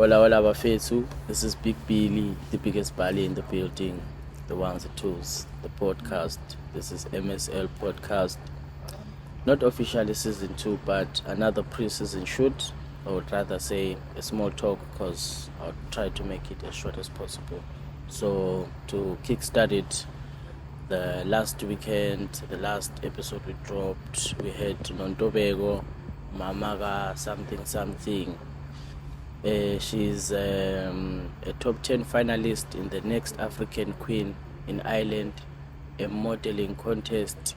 Hola, hola, Bafetu. This is Big Billy, the biggest Bali in the building, the ones, the twos, the podcast. This is MSL podcast. Not officially season 2, but another pre-season shoot. I would rather say a small talk because I'll try to make it as short as possible. So to kickstart it, the last weekend, the last episode we dropped, we had Nontobego, Mamaga, something. She's a top 10 finalist in the next African Queen in Ireland, a modeling contest.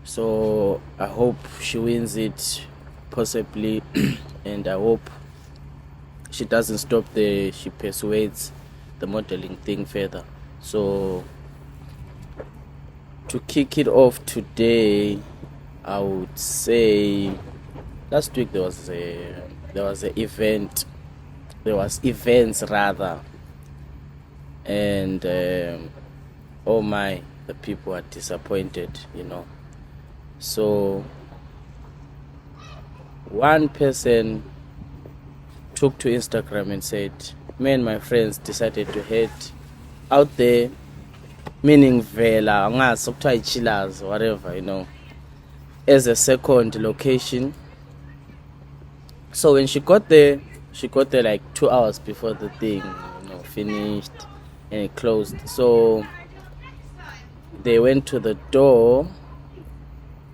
So I hope she wins it, possibly, and I hope she doesn't stop there. She persuades the modeling thing further. So to kick it off today, I would say last week there was events rather, and oh my, the people are disappointed, So one person took to Instagram and said, me and my friends decided to head out there, meaning Vela, chillers, whatever, as a second location. So when she got there like 2 hours before the thing, finished and it closed. So they went to the door.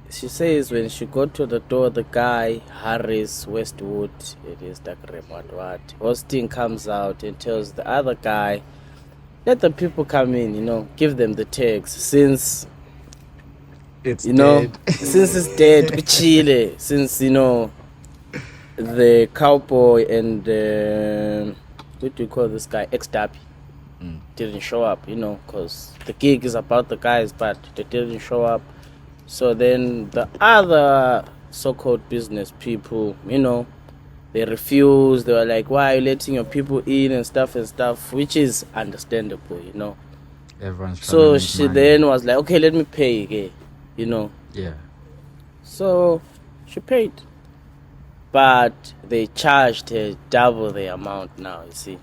She says when she got to the door, the guy, Harris Westwood, it is what, hosting, comes out and tells the other guy, let the people come in, give them the tags since it's dead. Since it's dead, Chile, since the cowboy and what do you call this guy, ex-Derby, didn't show up, because the gig is about the guys, but they didn't show up. So then the other so-called business people, they refused. They were like, why are you letting your people in and stuff, which is understandable, Everyone's so she money. Then was like, okay, let me pay again, Yeah. So she paid. But they charged her double the amount now, you see.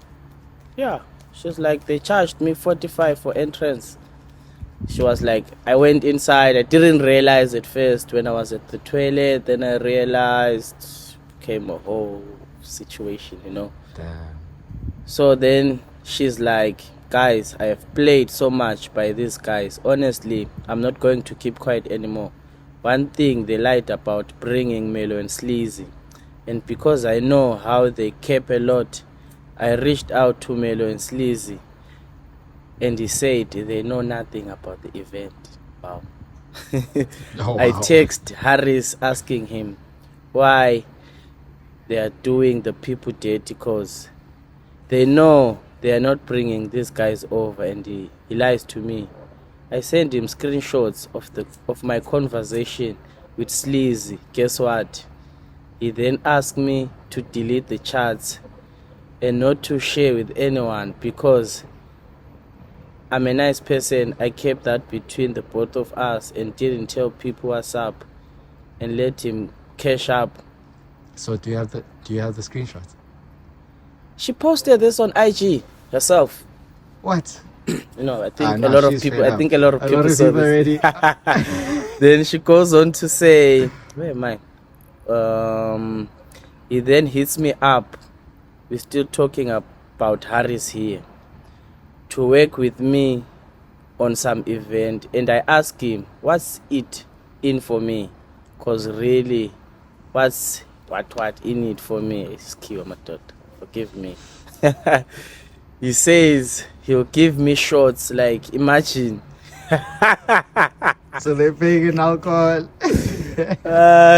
Yeah, she's like, they charged me 45 for entrance. She was like, I went inside. I didn't realize at first when I was at the toilet. Then I realized, came a whole situation, Damn. So then she's like, guys, I have played so much by these guys. Honestly, I'm not going to keep quiet anymore. One thing they lied about bringing Melo and Sleazy. And because I know how they kept a lot, I reached out to Melo and Sleazy. And he said they know nothing about the event. Wow. Wow. I text Harris asking him why they are doing the people dirty, because they know they are not bringing these guys over, and he lies to me. I sent him screenshots of my conversation with Sleazy. Guess what? He then asked me to delete the chats and not to share with anyone because I'm a nice person. I kept that between the both of us and didn't tell people what's up and let him cash up. So do you have the screenshots? She posted this on IG herself. What? I think a lot of people saw this. Already. Then she goes on to say, where am I? He then hits me up. We're still talking about Harris here to work with me on some event, and I ask him, what's it in for me? Cause really, what's what in it for me? It's Kiyomatot. Forgive me. He says he'll give me shots, like, imagine. So they're paying in alcohol.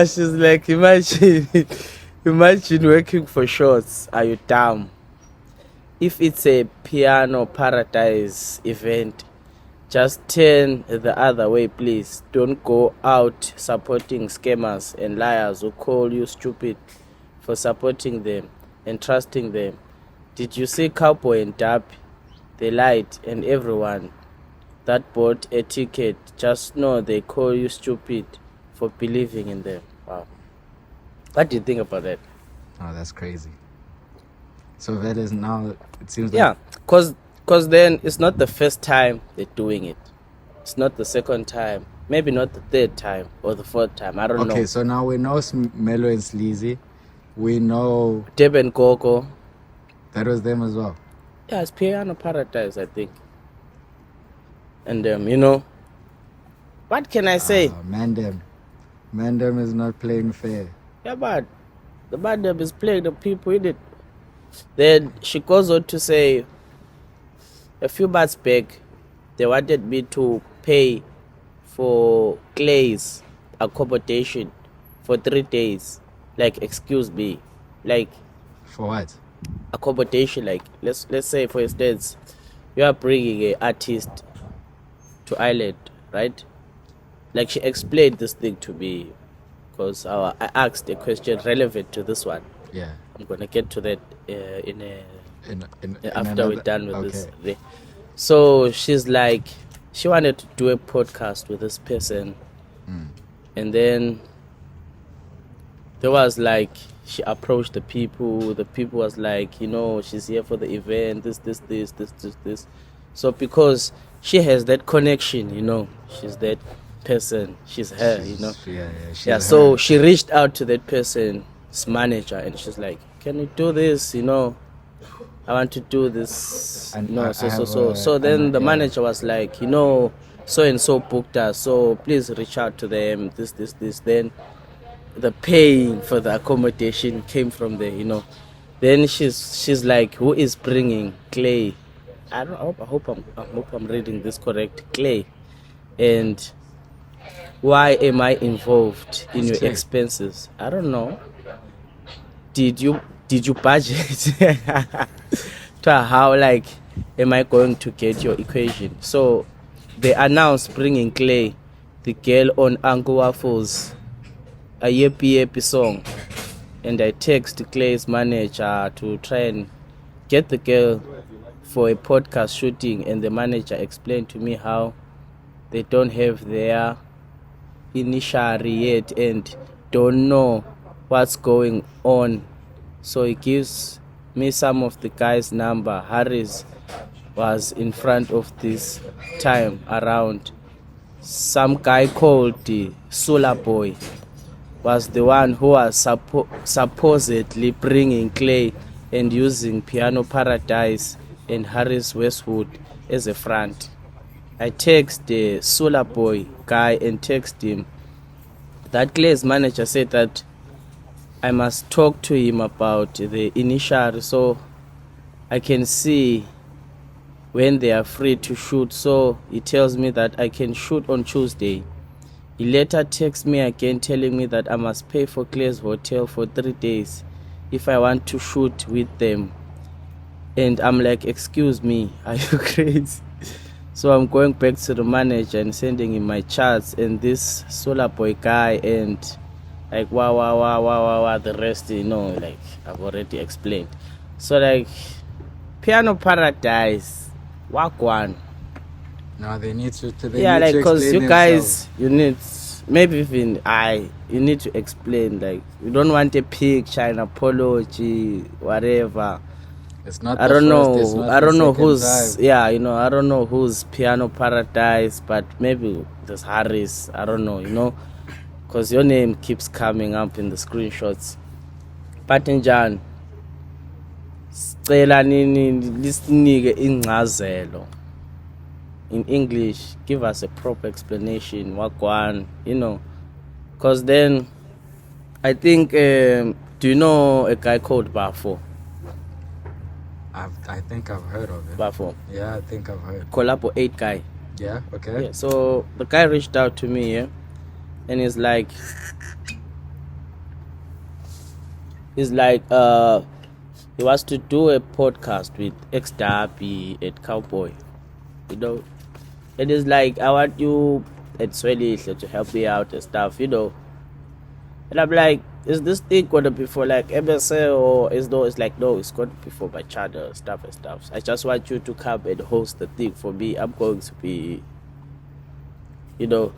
She's like, imagine working for shots. Are you dumb? If it's a piano paradise event, just turn the other way, please. Don't go out supporting scammers and liars who call you stupid for supporting them and trusting them. Did you see Cowboy and Derby? They lied, and everyone that bought a ticket just know they call you stupid for believing in them. Wow. What do you think about that? Oh, that's crazy. So that is now, it seems like... Yeah, cause then it's not the first time they're doing it. It's not the second time. Maybe not the third time or the fourth time. I don't know. Okay, so now we know Melo and Sleazy. We know Deb and Coco. that was them as well. Yeah, it's Piano Paradise, I think. And you know, what can I say? Mandem is not playing fair. Yeah, but the Mandem is playing the people in it. Then she goes on to say, a few months back, they wanted me to pay for Clay's accommodation for 3 days. Like, excuse me, like For what? accommodation. Like, let's say, for instance, you are bringing an artist to Ireland, right? Like, she explained this thing to me because I asked a question relevant to this one. Yeah. I'm gonna get to that after another- we're done with okay. this. So she's like, she wanted to do a podcast with this person, and then there was like, she approached the people. The people was like, you know, she's here for the event. This. So because she has that connection, you know, she's that person. She's her, you know. Yeah. So she reached out to that person's manager, and she's like, "Can you do this? You know, I want to do this." And No, I have so then the yeah. manager was like, you know, so and so booked us, so please reach out to them. This. Then the paying for the accommodation came from there, you know. Then she's like, who is bringing Clay? I hope I'm reading this correct. Clay, and why am I involved in your Clay? expenses? I don't know. Did you budget to how, like, am I going to get your equation? So they announced bringing Clay, the girl on Uncle Waffles, a yeppy song, and I text Clay's manager to try and get the girl for a podcast shooting, and the manager explained to me how they don't have their initiary yet and don't know what's going on. So he gives me some of the guy's number. Harris was in front of this time around. Some guy called the Solar Boy was the one who was supposedly bringing Clay and using Piano Paradise and Harris Westwood as a front. I text the Solar Boy guy and text him that Clay's manager said that I must talk to him about the initial so I can see when they are free to shoot. So he tells me that I can shoot on Tuesday. He later texts me again telling me that I must pay for Clay's hotel for 3 days if I want to shoot with them. And I'm like, excuse me, are you crazy? So I'm going back to the manager and sending him my charts and this Solar Boy guy and like wow, the rest, you know, like I've already explained. So like Piano Paradise, Wagwan. Now they need to Yeah, like, because explain you guys, themselves. you need, maybe even you need to explain, like, you don't want a picture, an apology, whatever. It's not. I the don't first, it's know. not I the don't know second who's. time. Yeah, you know. I don't know who's Piano Paradise, but maybe there's Harris. I don't know. You know, because your name keeps coming up in the screenshots. Patinjan, cela nini lisinike ingcazelo. In English, give us a proper explanation. Wagwan, you know, because then I think. Do you know a guy called Bafo? I think I've heard of it. Bafo. Yeah, I think I've heard. Collabo 8 guy. Yeah. Okay. Yeah, so the guy reached out to me, yeah, and he's like, he wants to do a podcast with X Derby at Cowboy, you know, and he's like, I want you at Swedish to help me out and stuff, you know, and I'm like, is this thing gonna be for like MSL or is no? It's like, no, it's gonna be for my channel stuff and stuff. I just want you to come and host the thing for me. I'm going to be, you know,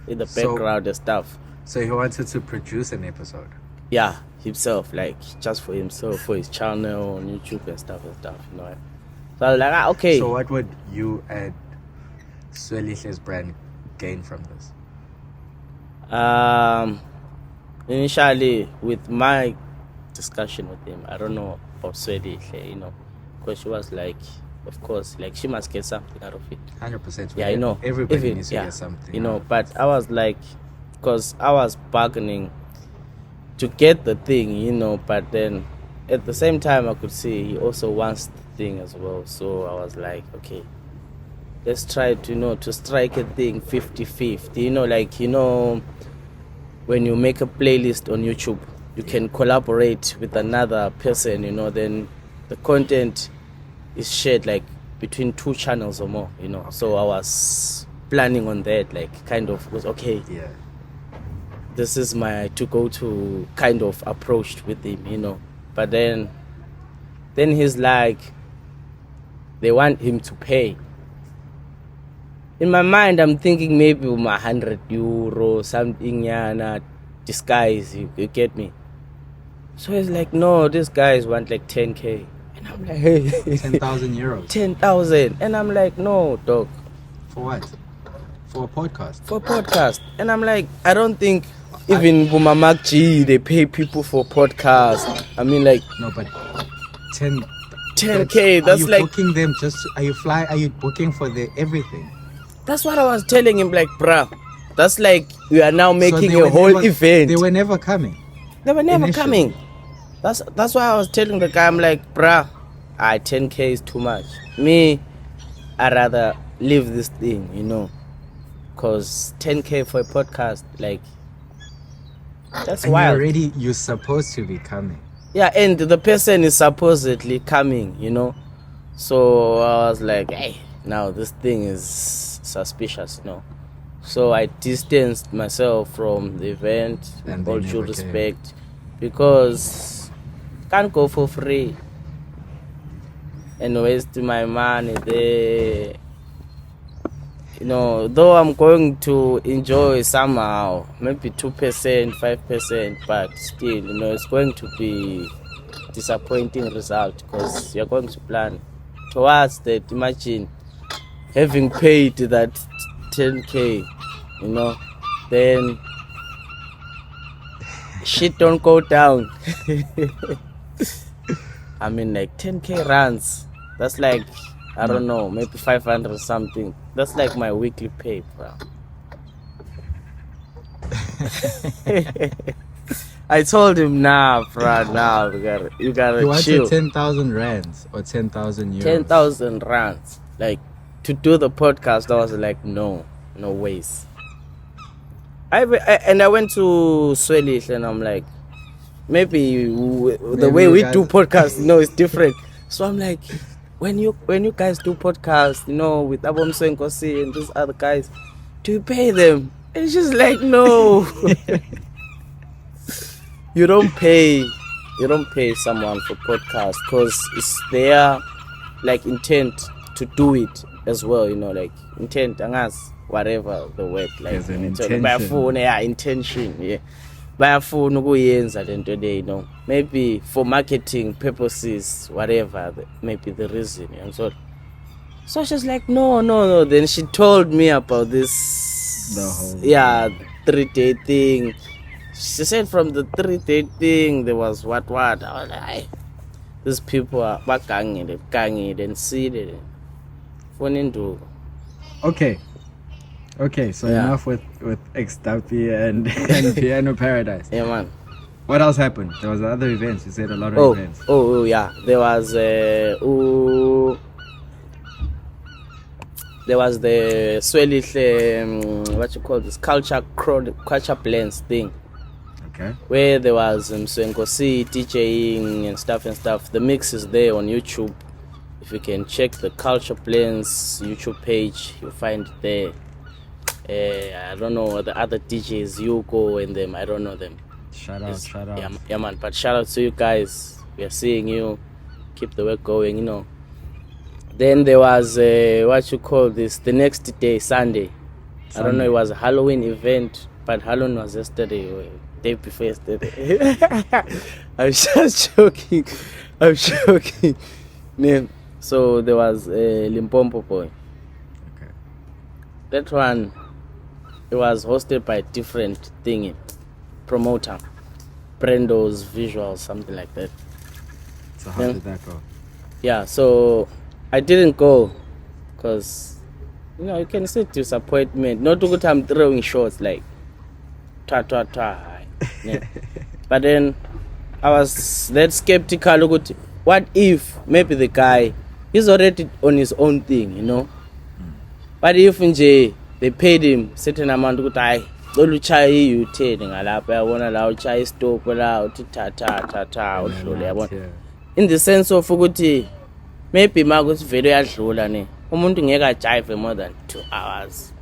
in the So- background and stuff. So he wanted to produce an episode. Yeah, himself, like just for himself, for his channel on YouTube and stuff, you know. So I was like, okay. So what would you and Swelihle's brand gain from this? Initially, with my discussion with him, I don't know about Swelihle, you know, because she was like, of course, like she must get something out of it. 100%. Yeah, you know, everybody needs to get something. You know, but I was like, because I was bargaining to get the thing, you know, but then at the same time I could see he also wants the thing as well. So I was like, okay, let's try to, you know, to strike a thing 50-50, you know, like, you know, when you make a playlist on YouTube, you can collaborate with another person, you know, then the content is shared like between 2 channels or more, you know. So I was planning on that, like kind of was okay. Yeah. This is my to go to kind of approach with him, you know. But then he's like, they want him to pay. In my mind, I'm thinking maybe €100, something, yana, disguise, you get me? So he's like, no, these guys want like 10K. And I'm like, hey. 10,000 euros. 10,000. And I'm like, no, dog. For what? For a podcast? For a podcast. And I'm like, I don't think even Bumamak G, they pay people for podcasts. I mean, like. No, but 10K, that's like. Are you booking them just, are you booking for the everything? That's what I was telling him, like, bruh. That's like, we are now making a whole event. They were never coming. They were never coming. That's why I was telling the guy, I'm like, bruh, 10K is too much. Me, I'd rather leave this thing, you know. Because 10K for a podcast, like, that's and wild. You're supposed to be coming. Yeah, and the person is supposedly coming, you know. So I was like, hey, now this thing is suspicious, you know. So I distanced myself from the event, and all due respect, because can't go for free and waste my money there. You know, though I'm going to enjoy somehow, maybe 2%, 5%, but still, you know, it's going to be disappointing result because you're going to plan towards that. Imagine having paid that 10K, you know, then shit don't go down. I mean, like 10K runs, that's like, I don't know, maybe 500 something. That's like my weekly pay, bro. I told him, nah, bro, nah, you gotta chill. You wanted 10,000 rands or 10,000 euros? 10,000 rands. Like, to do the podcast, I was like, no ways. I went to Swedish and I'm like, maybe the way we do podcasts, you know, is different. So I'm like, when you guys do podcasts, you know, with Abom Senkosi and these other guys, do you pay them? And it's just like, no. You don't pay someone for podcast because it's their like intent to do it as well, you know, like intent and us whatever the word, like there's an intention. Intention, yeah. Bayafuna ukuyenza lento le, you know, maybe for marketing purposes, whatever, maybe the reason, you know. So she's like, no. Then she told me about this, the whole 3-day thing. She said from the 3-day thing there was what. I was like, these people are bakangile and seeded. Okay, so enough with XW and Piano Paradise. Yeah, man. What else happened? There was other events. You said a lot of events. Oh, yeah. There was the Swedish, what you call this, culture blends thing. Okay. Where there was Msenkosi DJing and stuff. The mix is there on YouTube. If you can check the Culture Blends YouTube page, you'll find it there. I don't know the other DJs, Yuko and them. I don't know them. Shout out. Yeah, man. But shout out to you guys. We are seeing you. Keep the work going, you know. Then there was what you call this, the next day, Sunday. I don't know, it was a Halloween event, but Halloween was yesterday. day before yesterday. I'm just joking. I'm joking. Yeah. So there was a Limpopo boy. Okay. That one, it was hosted by a different thingy, promoter, Brendo's Visuals, something like that. So how did that go? Yeah, so I didn't go because, you can see disappointment. Not that I'm throwing shots like, ta. Yeah. But then I was that skeptical. What if maybe the guy is already on his own thing, What if nje they paid him certain amount ukuthi hayi cela uchaye i-U10 ngalapha yabona la uchaye istop la uthi ta udlule yabona. In the sense of ukuthi maybe makuthi vele uyadlula ne umuntu ngeke ajive more than 2 hours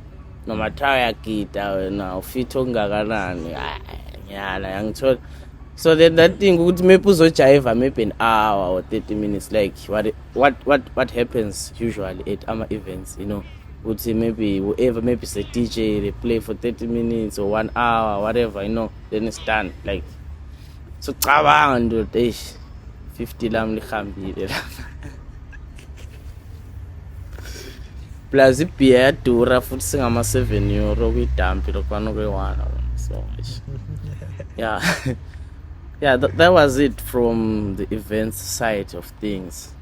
noma try uyagida wena ufit okungakanani nyala yangithola. So then that thing ukuthi maybe uzojive maybe an hour or 30 minutes like what happens usually at ama events, would say maybe whoever, maybe it's a DJ, they play for 30 minutes or 1 hour, whatever, then it's done. Like, so cabanga ndoda 50 lami lihambile la. Plus ibhiya yadura futhi singama 7 euro kuyidampi lokwana kwe1 so much. Yeah. Yeah, that was it from the events side of things.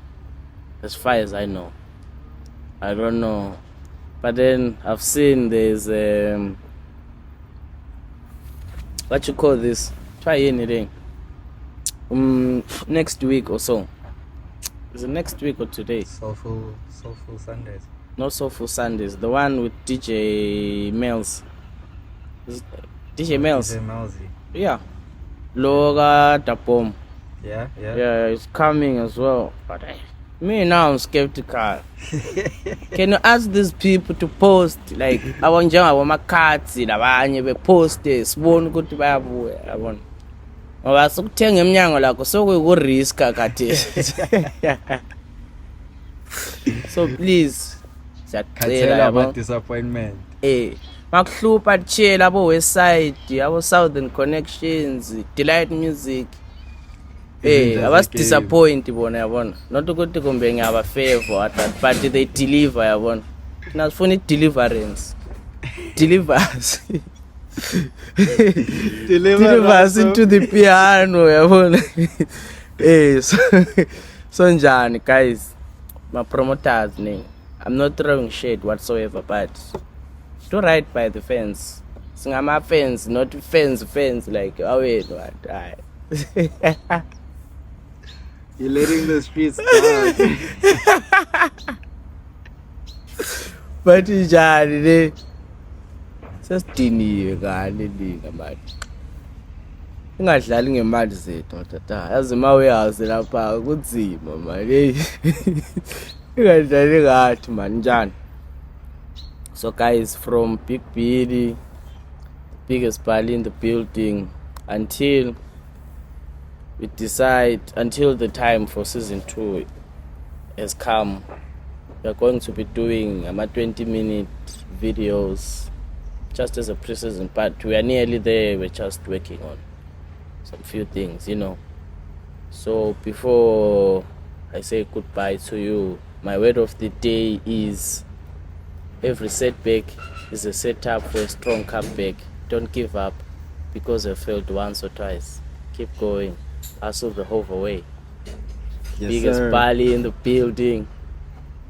As far as I know. I don't know. But then I've seen there's what you call this? Try anything. Next week or so. Is it next week or today? Soulful Sundays. Not Soulful Sundays. The one with DJ Melz. DJ Melz. DJ Melzy. Yeah. Loga Dapom. Yeah. Yeah, it's coming as well. But me now I'm skeptical. Can you ask these people to post like abonjenga bomakhathi labanye beposte sibone ukuthi bayabuya yabona. Ngoba sokuthenga eminyango lakho sokuyikurisk kade. So please siyacela about disappointment. Makuhlupa tshela abo West Side, abo Southern Connections, Delight Music. I was disappointed yabona. Not ukuthi kumbe ngiyaba favor at that, but they deliver yabona. Nasifuna deliverance. Delivers. Delivers into the piano yabona. So njani guys? My promoters name. I'm not throwing shade whatsoever, but do right by the fans. Singama fans, not fans like what? You're letting the streets down. But njani le? Sesidiniwe kani linga manje. Ingadlali ngemali zethu tata. Yazi warehouse lapha kunzima manje. Ingadlali ngathi man njani. So guys, from Big Billy, biggest Bali in the building, until the time for season 2 has come, we are going to be doing 20-minute videos just as a preseason, but we are nearly there. We're just working on some few things, So before I say goodbye to you, my word of the day is every setback is a setup for a strong comeback. Don't give up because you failed once or twice. Keep going. Hustle the whole way. Yes, Biggest sir. Bali in the building.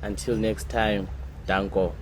Until next time, Danko.